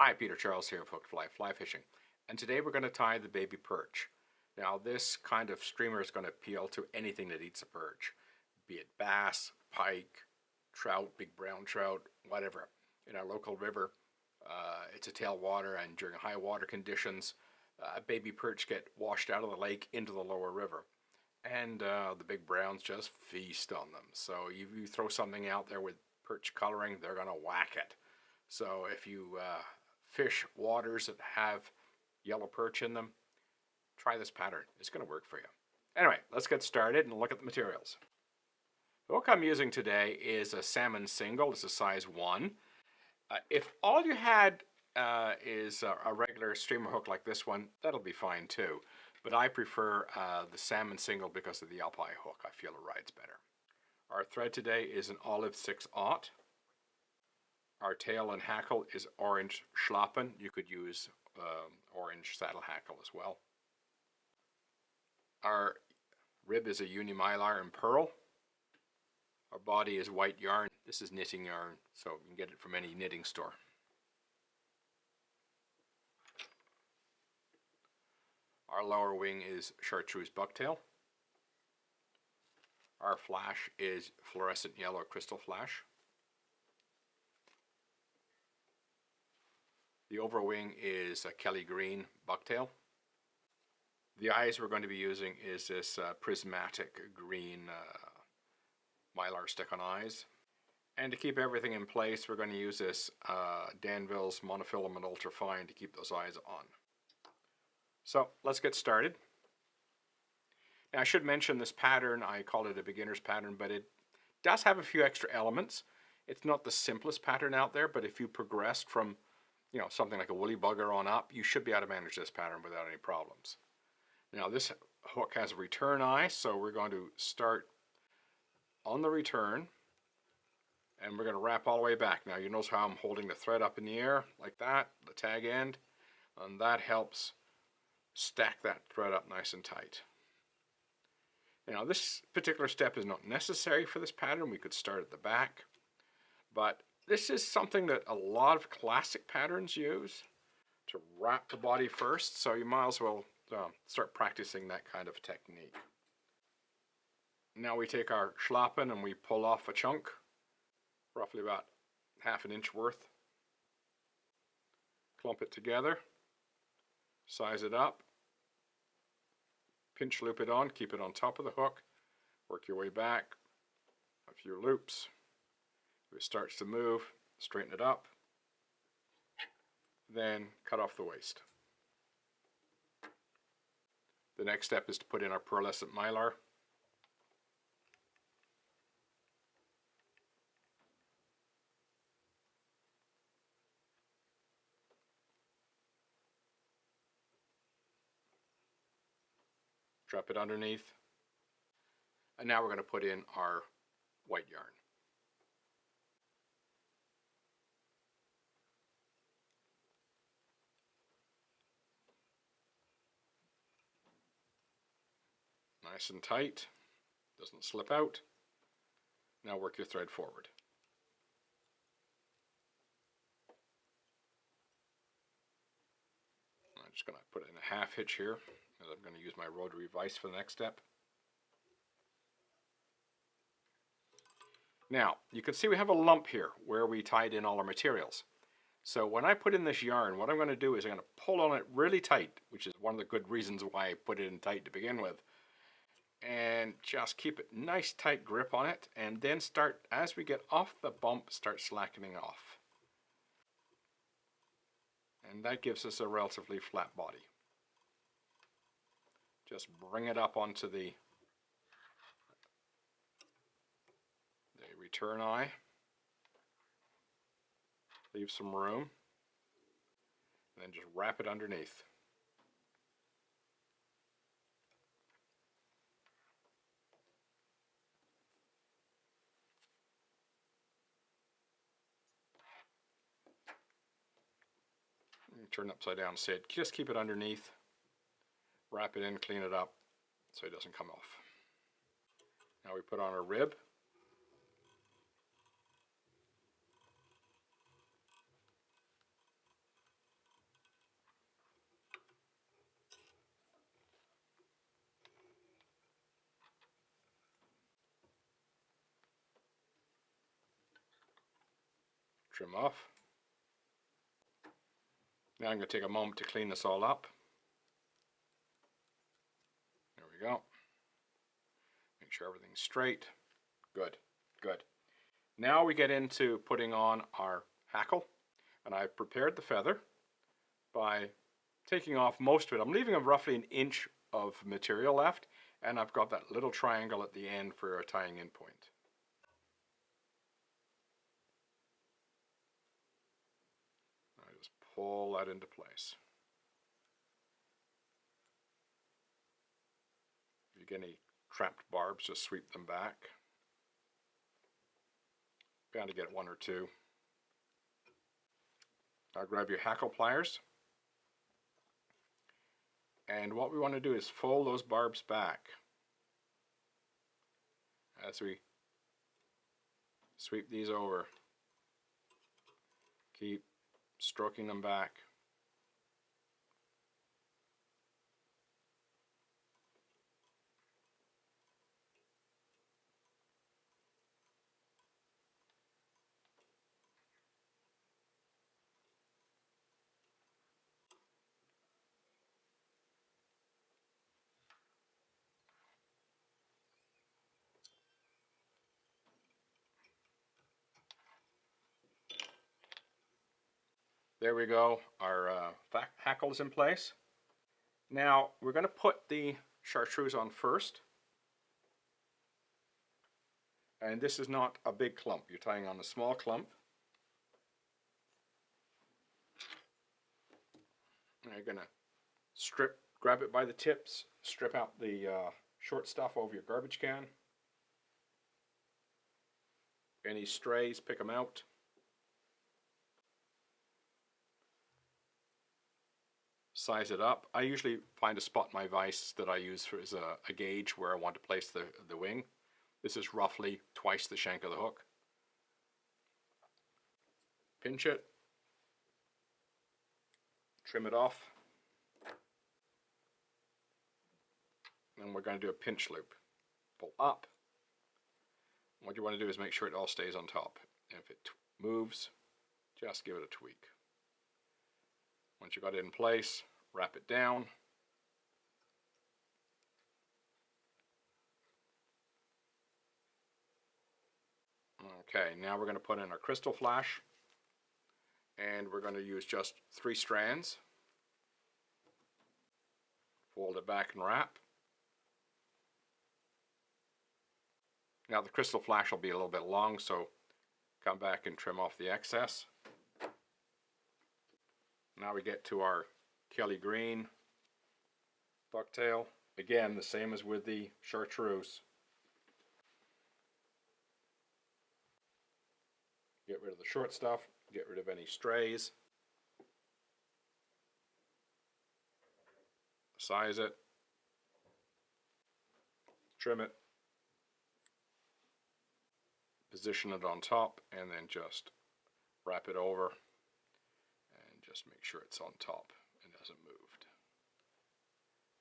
Hi, Peter Charles here of Hooked Fly Fishing, and today we're going to tie the baby perch. Now this kind of streamer is going to appeal to anything that eats a perch, be it bass, pike, trout, big brown trout, whatever. In our local river, it's a tailwater, and during high water conditions, baby perch get washed out of the lake into the lower river, and the big browns just feast on them. So you throw something out there with perch coloring, they're going to whack it. So if you fish waters that have yellow perch in them, try this pattern. It's going to work for you. Anyway, let's get started and look at the materials. The hook I'm using today is a salmon single. It's a size 1. If all you had is a regular streamer hook like this one, that'll be fine too. But I prefer the salmon single because of the alpine hook. I feel it rides better. Our thread today is an olive 6/0. Our tail and hackle is orange schlappen. You could use orange saddle hackle as well. Our rib is a uni-mylar and pearl. Our body is white yarn. This is knitting yarn, so you can get it from any knitting store. Our lower wing is chartreuse bucktail. Our flash is fluorescent yellow crystal flash. The overwing is a Kelly green bucktail. The eyes we're going to be using is this prismatic green mylar stick-on eyes. And to keep everything in place, we're going to use this Danville's monofilament ultrafine to keep those eyes on. So let's get started. Now I should mention this pattern, I call it a beginner's pattern, but it does have a few extra elements. It's not the simplest pattern out there, but if you progressed from something like a woolly bugger on up, you should be able to manage this pattern without any problems. Now this hook has a return eye, so we're going to start on the return, and we're going to wrap all the way back. Now you notice how I'm holding the thread up in the air like that, the tag end, and that helps stack that thread up nice and tight. Now this particular step is not necessary for this pattern. We could start at the back, but this is something that a lot of classic patterns use to wrap the body first, so you might as well start practicing that kind of technique. Now we take our schlappen and we pull off a chunk, roughly about ½ inch worth. Clump it together, size it up, pinch loop it on, keep it on top of the hook, work your way back, a few loops. If it starts to move, straighten it up, then cut off the waist. The next step is to put in our pearlescent mylar. Drop it underneath. And now we're going to put in our white yarn. Nice and tight, doesn't slip out. Now work your thread forward. I'm just going to put in a half hitch here, and I'm going to use my rotary vise for the next step. Now, you can see we have a lump here where we tied in all our materials. So when I put in this yarn, what I'm going to do is I'm going to pull on it really tight, which is one of the good reasons why I put it in tight to begin with. And just keep it nice tight grip on it, and then start, as we get off the bump, start slackening off. And that gives us a relatively flat body. Just bring it up onto the return eye. Leave some room, and then just wrap it underneath. Turn it upside down, just keep it underneath, wrap it in, clean it up so it doesn't come off. Now we put on our rib. Trim off. Now I'm going to take a moment to clean this all up. There we go. Make sure everything's straight. Good, good. Now we get into putting on our hackle, and I've prepared the feather by taking off most of it. I'm leaving roughly an inch of material left, and I've got that little triangle at the end for a tying in point. I just pull that into place. If you get any trapped barbs, just sweep them back. Bound to get one or two. Now grab your hackle pliers, and what we want to do is fold those barbs back as we sweep these over. Keep stroking them back. There we go, our hackle is in place. Now we're going to put the chartreuse on first. And this is not a big clump, you're tying on a small clump. Now you're going to grab it by the tips, strip out the short stuff over your garbage can. Any strays, pick them out. Size it up. I usually find a spot in my vise that I use as a gauge where I want to place the wing. This is roughly twice the shank of the hook. Pinch it. Trim it off. And we're going to do a pinch loop. Pull up. What you want to do is make sure it all stays on top. And if it moves, just give it a tweak. Once you've got it in place, wrap it down. Okay, now we're going to put in our crystal flash, and we're going to use just 3 strands. Fold it back and wrap. Now the crystal flash will be a little bit long, so come back and trim off the excess. Now we get to our Kelly green bucktail. Again, the same as with the chartreuse. Get rid of the short stuff, get rid of any strays. Size it, trim it, position it on top, and then just wrap it over and just make sure it's on top and hasn't moved.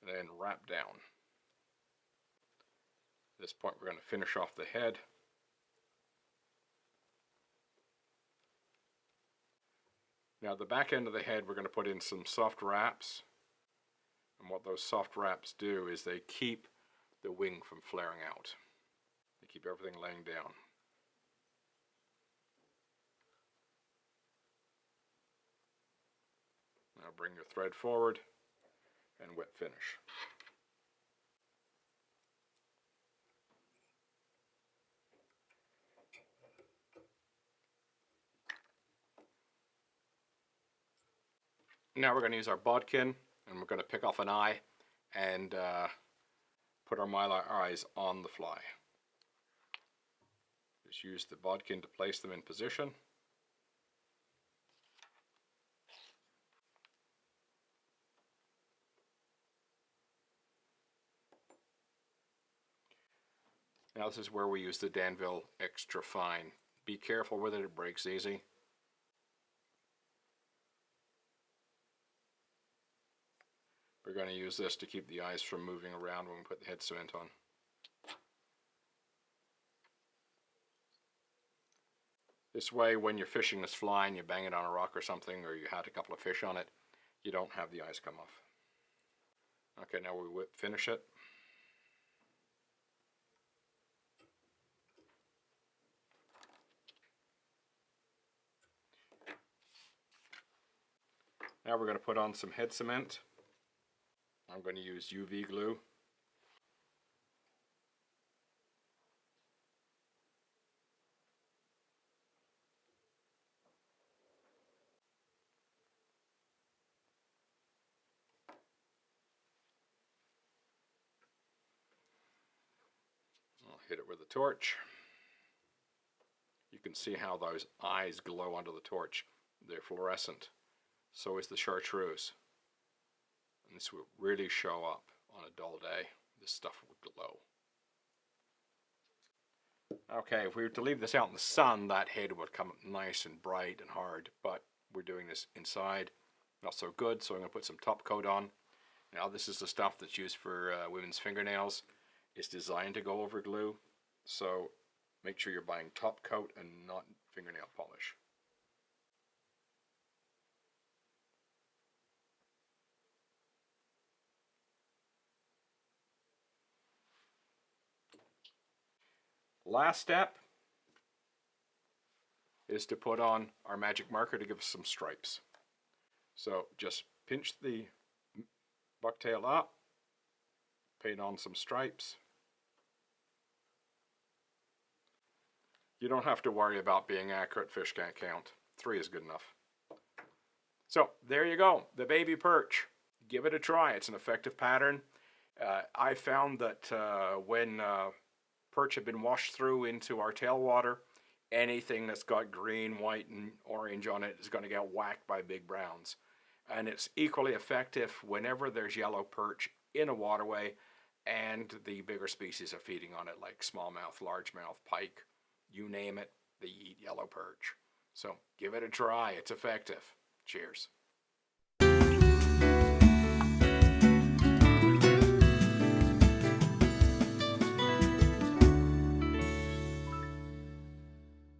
And then wrap down. At this point we're going to finish off the head. Now the back end of the head we're going to put in some soft wraps, and what those soft wraps do is they keep the wing from flaring out. They keep everything laying down. Now bring your thread forward and whip finish. Now we're going to use our bodkin, and we're going to pick off an eye and put our mylar eyes on the fly. Just use the bodkin to place them in position. Now this is where we use the Danville extra fine. Be careful with it, it breaks easy. We're going to use this to keep the eyes from moving around when we put the head cement on. This way, when you're fishing this fly and you bang it on a rock or something, or you had a couple of fish on it, you don't have the eyes come off. Okay, now we finish it. Now we're going to put on some head cement. I'm going to use UV glue. I'll hit it with a torch. You can see how those eyes glow under the torch. They're fluorescent. So is the chartreuse. And this will really show up on a dull day. This stuff will glow. Okay, if we were to leave this out in the sun, that head would come up nice and bright and hard, but we're doing this inside. Not so good, so I'm going to put some top coat on. Now this is the stuff that's used for women's fingernails. It's designed to go over glue, so make sure you're buying top coat and not fingernail polish. Last step is to put on our magic marker to give us some stripes. So just pinch the bucktail up, paint on some stripes. You don't have to worry about being accurate, fish can't count. 3 is good enough. So there you go, the baby perch. Give it a try, it's an effective pattern. I found that when perch have been washed through into our tailwater, anything that's got green, white, and orange on it is going to get whacked by big browns. And it's equally effective whenever there's yellow perch in a waterway and the bigger species are feeding on it, like smallmouth, largemouth, pike, you name it, they eat yellow perch. So give it a try, it's effective. Cheers.